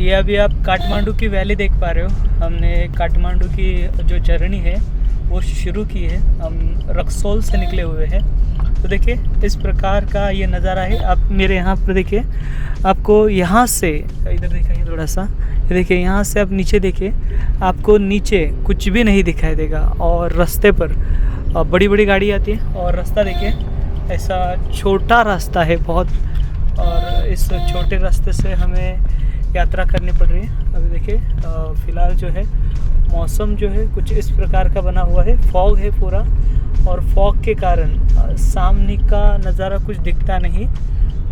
ये अभी आप काठमांडू की वैली देख पा रहे हो। हमने काठमांडू की जो जर्नी है वो शुरू की है। हम रक्सौल से निकले हुए हैं। तो देखिए इस प्रकार का ये नज़ारा है। आप मेरे यहाँ पर देखिए, आपको यहाँ से इधर दिखाइए थोड़ा सा, ये देखिए यहाँ से आप नीचे देखिए, आपको नीचे कुछ भी नहीं दिखाई देगा। और रास्ते पर बड़ी बड़ी गाड़ी आती है और रास्ता देखिए ऐसा छोटा रास्ता है बहुत, और इस छोटे रास्ते से हमें यात्रा करनी पड़ रही है। अभी देखिए फ़िलहाल जो है मौसम जो है कुछ इस प्रकार का बना हुआ है, फॉग है पूरा, और फॉग के कारण सामने का नज़ारा कुछ दिखता नहीं,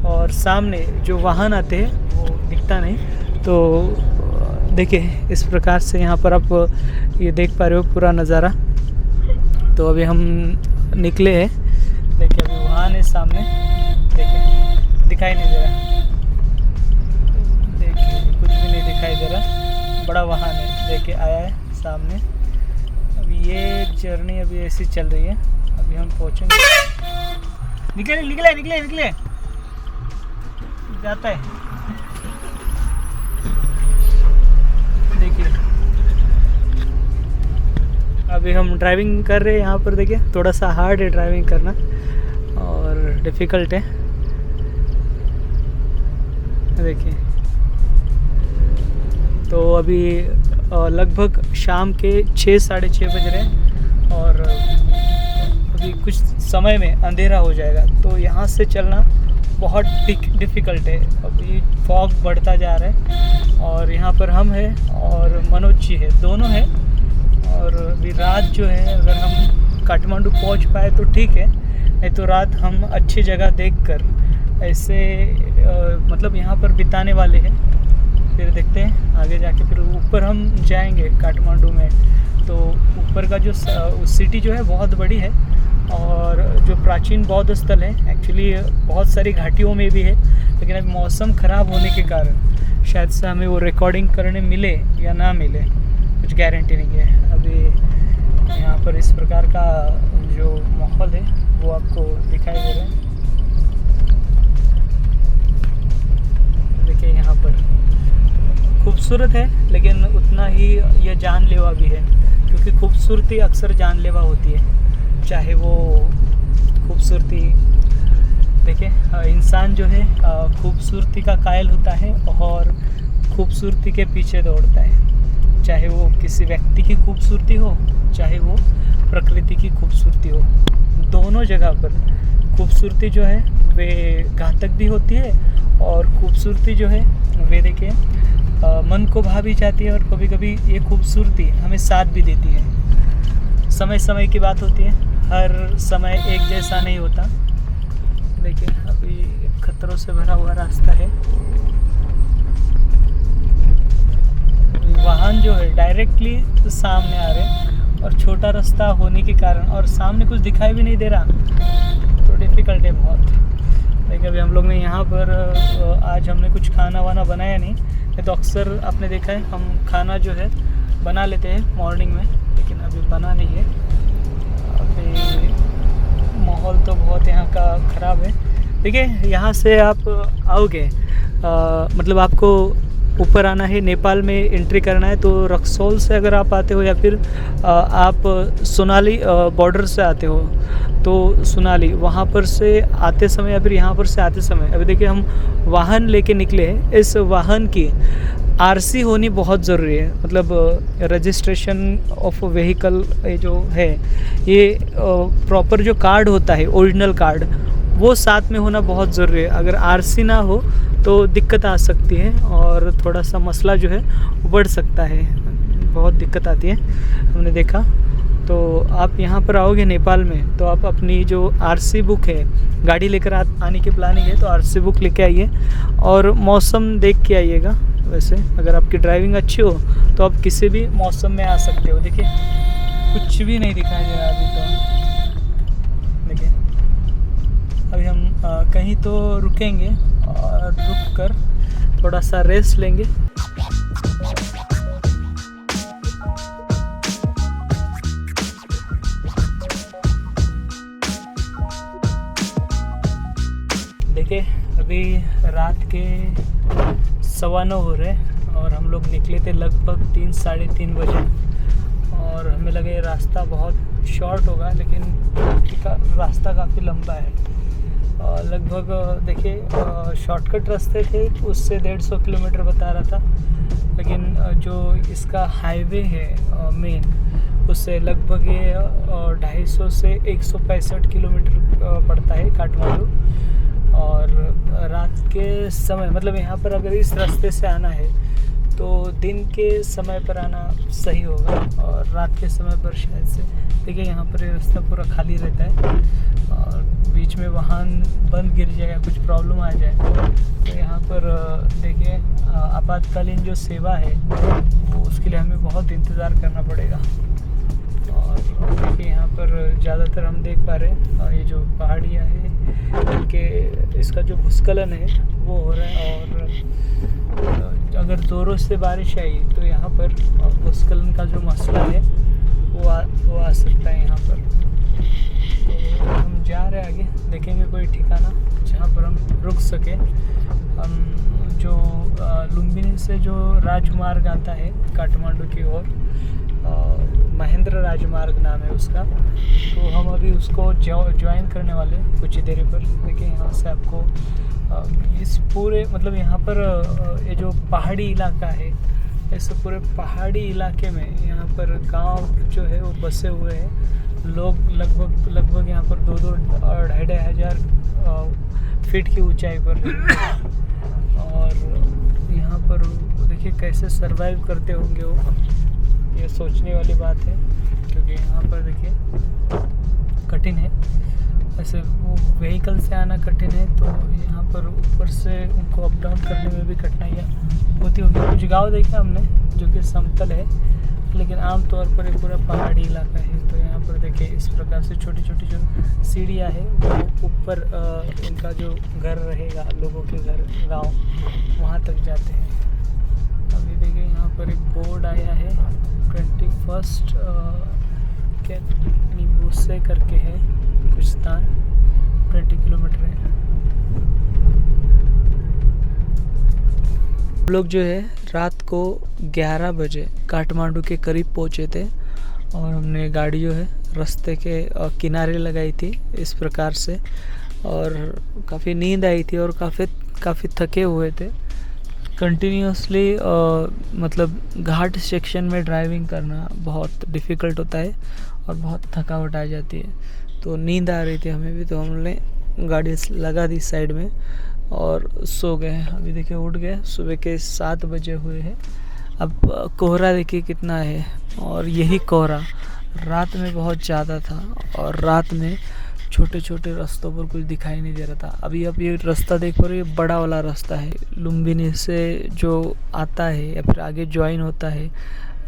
और सामने जो वाहन आते हैं वो दिखता नहीं। तो देखिए इस प्रकार से यहाँ पर आप ये देख पा रहे हो पूरा नज़ारा। तो अभी हम निकले हैं, देखिए अभी वाहन है सामने, देखिए दिखाई नहीं दे रहा, देखिए कुछ भी नहीं दिखाई दे रहा, बड़ा वाहन है देखिए आया है सामने। अभी ये जर्नी अभी ऐसी चल रही है, अभी हम पहुँचेंगे। निकले निकले निकले निकले जाता है, देखिए अभी हम ड्राइविंग कर रहे हैं यहाँ पर। देखिए थोड़ा सा हार्ड है ड्राइविंग करना और डिफ़िकल्ट है। देखिए तो अभी लगभग शाम के 6-6:30 बज रहे हैं, और अभी कुछ समय में अंधेरा हो जाएगा। तो यहाँ से चलना बहुत डिफ़िकल्ट है। अभी फॉग बढ़ता जा रहा है, और यहाँ पर हम हैं और मनोज जी है, दोनों हैं। और अभी रात जो है, अगर हम काठमांडू पहुँच पाए तो ठीक है, नहीं तो रात हम अच्छी जगह देखकर ऐसे मतलब यहाँ पर बिताने वाले हैं। फिर देखते हैं आगे जाके, फिर ऊपर हम जाएंगे काठमांडू में। तो ऊपर का जो सिटी जो है बहुत बड़ी है, और जो प्राचीन बौद्ध स्थल है एक्चुअली बहुत सारी घाटियों में भी है, लेकिन अब मौसम ख़राब होने के कारण शायद से हमें वो रिकॉर्डिंग करने मिले या ना मिले, कुछ गारंटी नहीं है। अभी यहाँ पर इस प्रकार का जो माहौल है वो आपको दिखाई दे रहा है। देखिए यहाँ पर खूबसूरत है, लेकिन उतना ही यह जानलेवा भी है, क्योंकि खूबसूरती अक्सर जानलेवा होती है। चाहे वो खूबसूरती देखिए, इंसान जो है खूबसूरती का कायल होता है और खूबसूरती के पीछे दौड़ता है। चाहे वो किसी व्यक्ति की खूबसूरती हो, चाहे वो प्रकृति की खूबसूरती हो, दोनों जगह पर खूबसूरती जो है वे घातक भी होती है, और खूबसूरती जो है वे देखिए मन को भा भी जाती है, और कभी कभी ये खूबसूरती हमें साथ भी देती है। समय समय की बात होती है, हर समय एक जैसा नहीं होता। देखिए अभी खतरों से भरा हुआ रास्ता है। वाहन जो है डायरेक्टली सामने आ रहे हैं, और छोटा रास्ता होने के कारण और सामने कुछ दिखाई भी नहीं दे रहा, तो डिफ़िकल्ट है बहुत। देखिए अभी हम लोग ने यहाँ पर आज हमने कुछ खाना वाना बनाया नहीं तो अक्सर आपने देखा है हम खाना जो है बना लेते हैं मॉर्निंग में, लेकिन अभी बना नहीं है। अभी माहौल तो बहुत यहाँ का ख़राब है। देखिए यहाँ से आप आओगे, मतलब आपको ऊपर आना है, नेपाल में एंट्री करना है, तो रक्सौल से अगर आप आते हो, या फिर आप सोनाली बॉर्डर से आते हो, तो सोनाली वहाँ पर से आते समय या फिर यहाँ पर से आते समय, अभी देखिए हम वाहन लेके निकले हैं। इस वाहन की आरसी होनी बहुत ज़रूरी है, मतलब रजिस्ट्रेशन ऑफ व्हीकल जो है, ये प्रॉपर जो कार्ड होता है ओरिजिनल कार्ड, वो साथ में होना बहुत ज़रूरी है। अगर आरसी ना हो तो दिक्कत आ सकती है, और थोड़ा सा मसला जो है बढ़ सकता है, बहुत दिक्कत आती है हमने देखा। तो आप यहाँ पर आओगे नेपाल में, तो आप अपनी जो आरसी बुक है, गाड़ी लेकर आने की प्लानिंग है तो आरसी बुक लेके आइए, और मौसम देख के आइएगा। वैसे अगर आपकी ड्राइविंग अच्छी हो तो आप किसी भी मौसम में आ सकते हो। देखिए कुछ भी नहीं दिखाई दे रहा अभी तो। देखिए अभी हम कहीं तो रुकेंगे, और रुक कर थोड़ा सा रेस्ट लेंगे। देखिए अभी रात के 9:15 हो रहे, और हम लोग निकले थे लगभग 3 साढ़े 3 बजे और हमें लगे ये रास्ता बहुत शॉर्ट होगा, लेकिन रास्ता काफ़ी लंबा है। लगभग देखिए शॉर्टकट रास्ते थे उससे 150 किलोमीटर बता रहा था, लेकिन जो इसका हाईवे है मेन उससे लगभग ये 250 से 165 किलोमीटर पड़ता है काठमांडू। और रात के समय मतलब यहाँ पर अगर इस रास्ते से आना है तो दिन के समय पर आना सही होगा, और रात के समय पर शायद से देखिए यहाँ पर ये रास्ता पूरा खाली रहता है और बीच में वाहन बंद गिर जाए, कुछ प्रॉब्लम आ जाए तो यहाँ पर देखिए आपातकालीन जो सेवा है वो उसके लिए हमें बहुत इंतज़ार करना पड़ेगा। और देखिए यहाँ पर ज़्यादातर हम देख पा रहे हैं ये जो पहाड़ियाँ हैं इनके इसका जो भूस्खलन है वो हो रहा है, और अगर ज़ोरों से बारिश आई तो यहाँ पर भूस्खलन का जो मसला है वो आ सकता है यहाँ पर। तो हम जा रहे हैं आगे, देखेंगे कोई ठिकाना जहाँ पर हम रुक सके। हम जो लुम्बिनी से जो राजमार्ग आता है काठमांडू की ओर, महेंद्र राजमार्ग नाम है उसका, तो हम अभी उसको ज्वाइन करने वाले कुछ ही देरी पर। देखिए यहाँ से आपको इस पूरे मतलब यहाँ पर ये जो पहाड़ी इलाका है, इस पूरे पहाड़ी इलाके में यहाँ पर गांव जो है वो बसे हुए हैं। लोग लगभग यहाँ पर 2-2 हज़ार फीट की ऊंचाई पर रहते हैं, और यहाँ पर देखिए कैसे सरवाइव करते होंगे वो, ये सोचने वाली बात है। क्योंकि यहाँ पर देखिए कठिन है, ऐसे वो व्हीकल से आना कठिन है, तो यहाँ पर ऊपर से उनको अप डाउन करने में भी कठिनाइयाँ होती होंगी। कुछ गांव देखे हमने जो कि समतल है, लेकिन आमतौर पर ये पूरा पहाड़ी इलाका है। तो यहाँ पर देखिए इस प्रकार से छोटी छोटी जो सीढ़ियाँ है वो ऊपर इनका जो घर रहेगा, लोगों के घर गाँव वहाँ तक जाते हैं। अभी देखिए यहाँ पर एक बोर्ड आया है 21 क्या नीबूसे करके है कुछ स्थान, 20 किलोमीटर है। हम लोग जो है रात को 11 बजे काठमांडू के करीब पहुँचे थे, और हमने गाड़ी जो है रास्ते के किनारे लगाई थी इस प्रकार से, और काफ़ी नींद आई थी और काफ़ी थके हुए थे। कंटिन्यूसली मतलब घाट सेक्शन में ड्राइविंग करना बहुत डिफ़िकल्ट होता है और बहुत थकावट आ जाती है, तो नींद आ रही थी हमें भी, तो हमने गाड़ी लगा दी साइड में और सो गए। अभी देखिए उठ गए, सुबह के 7 बजे हुए हैं। अब कोहरा देखिए कितना है, और यही कोहरा रात में बहुत ज़्यादा था, और रात में छोटे छोटे रास्तों पर कुछ दिखाई नहीं दे रहा था। अभी आप ये रास्ता देख पा रहे हो, ये बड़ा वाला रास्ता है लुम्बिनी से जो आता है या फिर आगे ज्वाइन होता है,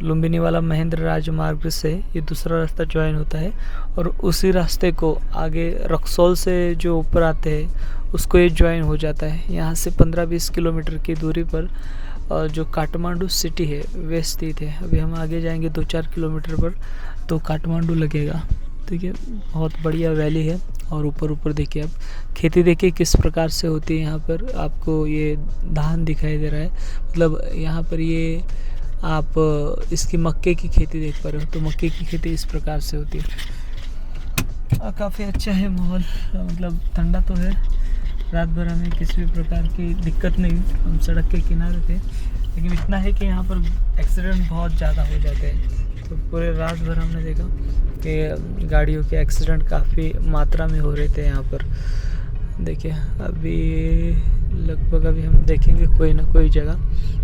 लुम्बिनी वाला महेंद्र राजमार्ग से ये दूसरा रास्ता ज्वाइन होता है, और उसी रास्ते को आगे रक्सौल से जो ऊपर आते हैं उसको ये ज्वाइन हो जाता है। यहाँ से 15-20 किलोमीटर की दूरी पर जो काठमांडू सिटी है वे स्थित है। अभी हम आगे जाएंगे 2-4 किलोमीटर पर तो काठमांडू लगेगा। ठीक है, बहुत बढ़िया वैली है, और ऊपर देखिए आप खेती देखिए किस प्रकार से होती है। यहाँ पर आपको ये धान दिखाई दे रहा है, मतलब यहाँ पर ये आप इसकी मक्के की खेती देख पा रहे हो, तो मक्के की खेती इस प्रकार से होती है। काफ़ी अच्छा है माहौल, मतलब ठंडा तो है। रात भर हमें किसी भी प्रकार की दिक्कत नहीं, हम सड़क के किनारे थे, लेकिन इतना है कि यहाँ पर एक्सीडेंट बहुत ज़्यादा हो जाते हैं। तो पूरे रात भर हमने देखा कि गाड़ियों के एक्सीडेंट काफ़ी मात्रा में हो रहे थे यहाँ पर। देखिए अभी लगभग अभी हम देखेंगे कोई ना कोई जगह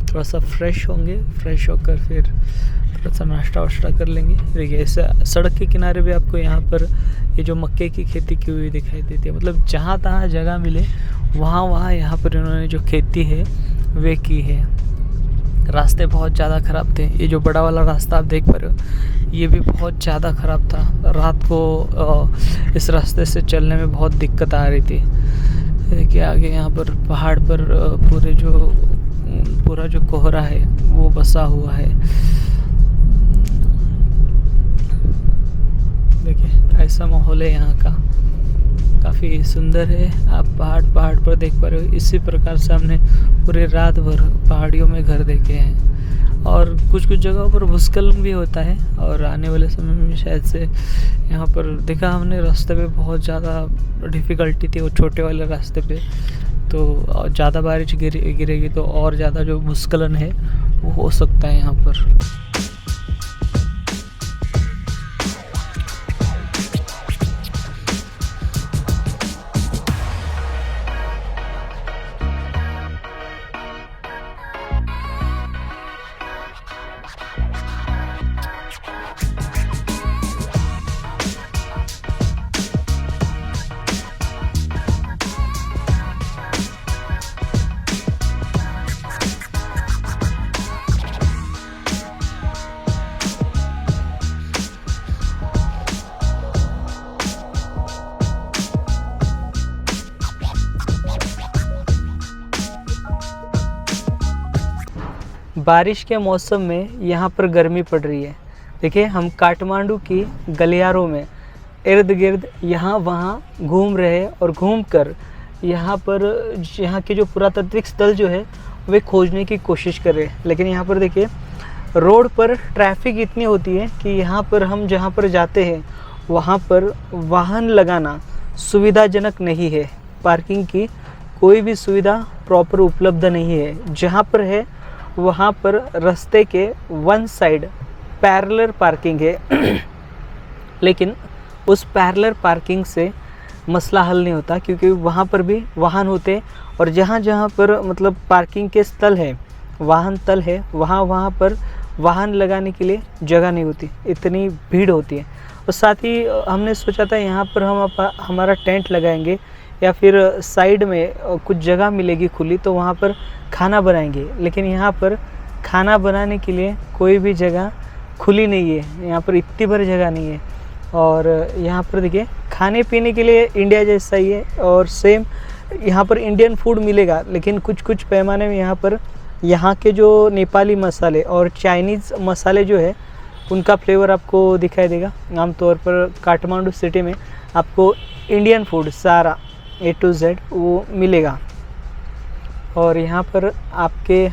थोड़ा सा फ्रेश होंगे, फ्रेश होकर फिर थोड़ा सा नाश्ता वाश्ता कर लेंगे। देखिए ऐसे सड़क के किनारे भी आपको यहाँ पर ये जो मक्के की खेती की हुई दिखाई देती है, मतलब जहाँ तहाँ जगह मिले वहाँ यहाँ पर इन्होंने जो खेती है वे की है। रास्ते बहुत ज़्यादा ख़राब थे, ये जो बड़ा वाला रास्ता आप देख पा रहे हो ये भी बहुत ज़्यादा ख़राब था। रात को इस रास्ते से चलने में बहुत दिक्कत आ रही थी। देखिए आगे यहाँ पर पहाड़ पर पूरा जो कोहरा है वो बसा हुआ है। देखिए ऐसा माहौल है यहाँ का, काफ़ी सुंदर है। आप पहाड़ पर देख पा रहे हो। इसी प्रकार से हमने पूरे रात भर पहाड़ियों में घर देखे हैं और कुछ जगहों पर भूस्खलन भी होता है और आने वाले समय में शायद से यहाँ पर देखा हमने रास्ते पे बहुत ज़्यादा डिफ़िकल्टी थी वो छोटे वाले रास्ते पे, तो ज़्यादा बारिश गिरेगी तो और ज़्यादा जो भूस्खलन है वो हो सकता है यहाँ पर। बारिश के मौसम में यहाँ पर गर्मी पड़ रही है। देखिए हम काठमांडू की गलियारों में इर्द गिर्द यहाँ वहाँ घूम रहे हैं और घूमकर यहाँ के जो पुरातात्विक स्थल जो है वे खोजने की कोशिश कर रहे हैं। लेकिन यहाँ पर देखिए रोड पर ट्रैफिक इतनी होती है कि यहाँ पर हम जहाँ पर जाते हैं वहाँ पर वाहन लगाना सुविधाजनक नहीं है। पार्किंग की कोई भी सुविधा प्रॉपर उपलब्ध नहीं है। जहाँ पर है वहाँ पर रास्ते के वन साइड पैरेलल पार्किंग है लेकिन उस पैरेलल पार्किंग से मसला हल नहीं होता क्योंकि वहाँ पर भी वाहन होते और जहाँ जहाँ पर मतलब पार्किंग के स्थल है, वाहन तल है, वहाँ पर वाहन लगाने के लिए जगह नहीं होती, इतनी भीड़ होती है। और साथ ही हमने सोचा था यहाँ पर हम हमारा टेंट लगाएंगे या फिर साइड में कुछ जगह मिलेगी खुली तो वहाँ पर खाना बनाएंगे, लेकिन यहाँ पर खाना बनाने के लिए कोई भी जगह खुली नहीं है। यहाँ पर इतनी भर जगह नहीं है और यहाँ पर देखिए खाने पीने के लिए इंडिया जैसा ही है और सेम यहाँ पर इंडियन फूड मिलेगा, लेकिन कुछ पैमाने में यहाँ के जो नेपाली मसाले और चाइनीज़ मसाले जो है उनका फ्लेवर आपको दिखाई देगा। आमतौर पर काठमांडू सिटी में आपको इंडियन फूड सारा A to Z वो मिलेगा और यहाँ पर आपके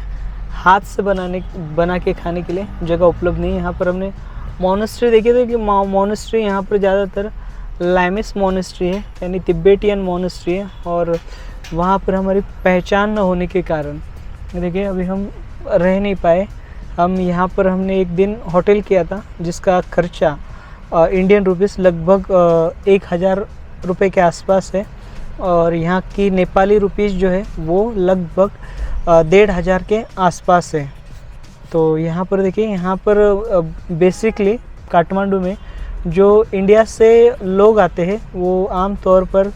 हाथ से बना के खाने के लिए जगह उपलब्ध नहीं है। यहाँ पर हमने मोनेस्ट्री देखे थे कि मोनेस्ट्री यहाँ पर ज़्यादातर लाइमिस मोनेस्ट्री है यानी तिब्बतियन मोनेस्ट्री है और वहाँ पर हमारी पहचान न होने के कारण देखिए अभी हम रह नहीं पाए। हम यहाँ पर हमने एक दिन होटल किया था जिसका खर्चा इंडियन रुपीस लगभग 1000 रुपये के आसपास है और यहाँ की नेपाली रुपीस जो है वो लगभग 1500 के आसपास है। तो यहाँ पर देखिए यहाँ पर बेसिकली काठमांडू में जो इंडिया से लोग आते हैं वो आम तौर पर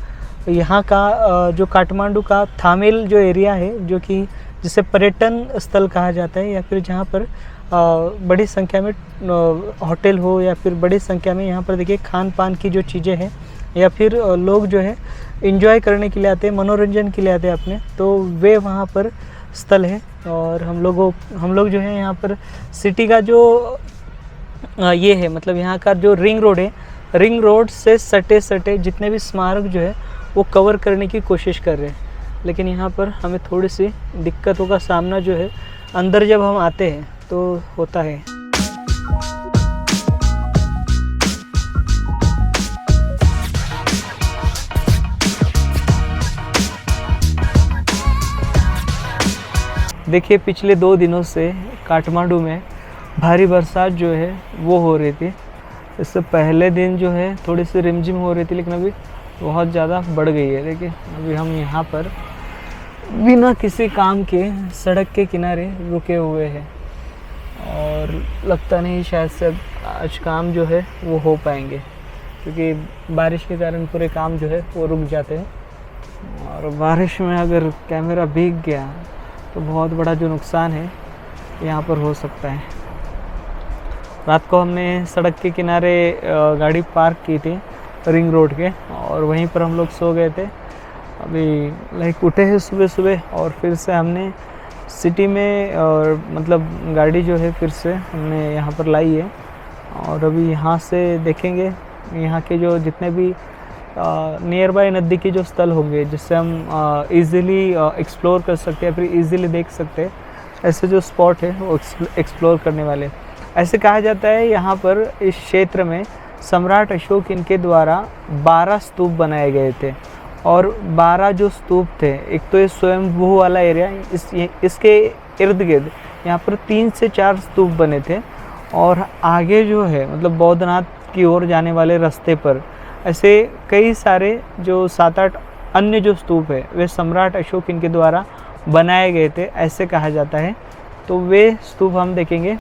यहाँ का जो काठमांडू का थामेल जो एरिया है जो कि जिसे पर्यटन स्थल कहा जाता है या फिर जहाँ पर बड़ी संख्या में होटल हो या फिर बड़ी संख्या में यहाँ पर देखिए खान पान की जो चीज़ें हैं या फिर लोग जो है एंजॉय करने के लिए आते हैं, मनोरंजन के लिए आते हैं अपने, तो वे वहाँ पर स्थल है। और हम लोग जो है यहाँ पर सिटी का जो ये है मतलब यहाँ का जो रिंग रोड है, रिंग रोड से सटे जितने भी स्मारक जो है वो कवर करने की कोशिश कर रहे हैं। लेकिन यहाँ पर हमें थोड़ी सी दिक्कतों का सामना जो है अंदर जब हम आते हैं तो होता है। देखिए पिछले 2 दिनों से काठमांडू में भारी बरसात जो है वो हो रही थी। इससे पहले दिन जो है थोड़ी सी रिमझिम हो रही थी लेकिन अभी बहुत ज़्यादा बढ़ गई है। देखिए अभी हम यहाँ पर बिना किसी काम के सड़क के किनारे रुके हुए हैं और लगता नहीं शायद से आज काम जो है वो हो पाएंगे क्योंकि बारिश के कारण पूरे काम जो है वो रुक जाते हैं और बारिश में अगर कैमरा भीग गया तो बहुत बड़ा जो नुकसान है यहाँ पर हो सकता है। रात को हमने सड़क के किनारे गाड़ी पार्क की थी रिंग रोड के और वहीं पर हम लोग सो गए थे। अभी उठे हैं सुबह और फिर से हमने सिटी में और मतलब गाड़ी जो है फिर से हमने यहाँ पर लाई है और अभी यहाँ से देखेंगे यहाँ के जो जितने भी नियर बाय नज़दीकी जो स्थल होंगे जिससे हम इजीली एक्सप्लोर कर सकते हैं, फिर इजीली देख सकते हैं, ऐसे जो स्पॉट है वो एक्सप्लोर करने वाले। ऐसे कहा जाता है यहाँ पर इस क्षेत्र में सम्राट अशोक इनके द्वारा 12 स्तूप बनाए गए थे, और 12 जो स्तूप थे, एक तो ये स्वयंभू वाला एरिया, इसके इर्द गिर्द यहाँ पर 3 से 4 स्तूप बने थे, और आगे जो है मतलब बौद्धनाथ की ओर जाने वाले रास्ते पर ऐसे कई सारे जो 7-8 अन्य जो स्तूप है वे सम्राट अशोक इनके द्वारा बनाए गए थे, ऐसे कहा जाता है। तो वे स्तूप हम देखेंगे।